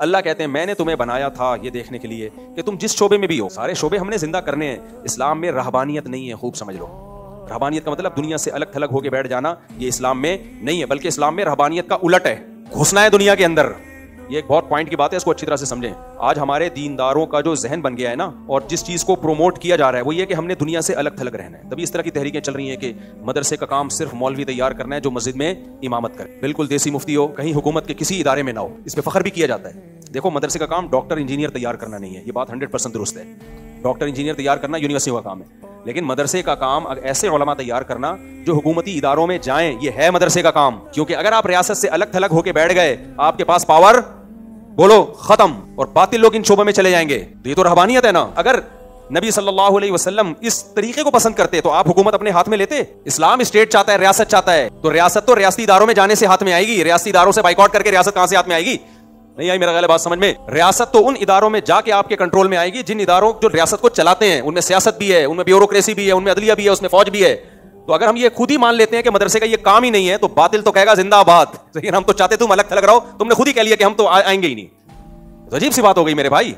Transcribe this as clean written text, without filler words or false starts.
अल्लाह कहते हैं मैंने तुम्हें बनाया था ये देखने के लिए कि तुम जिस शोबे में भी हो, सारे शोबे हमने जिंदा करने हैं। इस्लाम में रहबानियत नहीं है, खूब समझ लो। रहबानियत का मतलब दुनिया से अलग थलग होकर बैठ जाना, ये इस्लाम में नहीं है, बल्कि इस्लाम में रहबानियत का उलट है, घुसना है दुनिया के अंदर। ये एक बहुत पॉइंट की बात है, इसको अच्छी तरह से समझें। आज हमारे दीनदारों का जो जहन बन गया है ना, और जिस चीज को प्रोमोट किया जा रहा है वो ये कि हमने दुनिया से अलग थलग रहना है। तभी इस तरह की तहरीकें चल रही हैं कि मदरसे का काम सिर्फ मौलवी तैयार करना है जो मस्जिद में इमामत करे, बिल्कुल देसी मुफ्ती हो, कहीं हुकूमत के किसी इदारे में ना हो। इस पर फख्र भी किया जाता है। देखो, मदरसे का काम डॉक्टर इंजीनियर तैयार करना नहीं है, ये बात 100% दुरुस्त है। डॉक्टर इंजीनियर तैयार करना यूनिवर्सिटियों का काम है, लेकिन मदरसे का काम ऐसे उलमा तैयार करना जो हुकूमती इदारों में जाएं, ये है मदरसे का काम। क्योंकि अगर आप रियासत से अलग थलग होकर बैठ गए, आपके पास पावर बोलो खत्म, और बातिल लोग इन शोबों में चले जाएंगे। तो ये तो रहबानियत है ना। अगर नबी सल्लल्लाहु अलैहि वसल्लम इस तरीके को पसंद करते तो आप हुकूमत अपने हाथ में लेते। इस्लाम स्टेट चाहता है, रियासत चाहता है, तो रियासत तो रियासती इदारों में जाने से हाथ में आएगी। रियासती इदारों से बाइकआउट करके रियासत कहां से हाथ में आएगी? नहीं आई मेरा ख्याल है बात समझ में। रियासत तो उन इदारों में जाके आपके कंट्रोल में आएगी जिन इदारों जो रियासत को चलाते हैं, उनमें सियासत भी है, उनमें ब्यूरोक्रेसी भी है, उनमें अदलिया भी है, उसमें फौज भी है। तो अगर हम ये खुद ही मान लेते हैं कि मदरसे का ये काम ही नहीं है, तो बातिल तो कहेगा जिंदाबाद। लेकिन हम तो चाहते तुम अलग थलग रहो, तुमने खुद ही कह लिया कि हम तो आएंगे ही नहीं। तो अजीब सी बात हो गई मेरे भाई।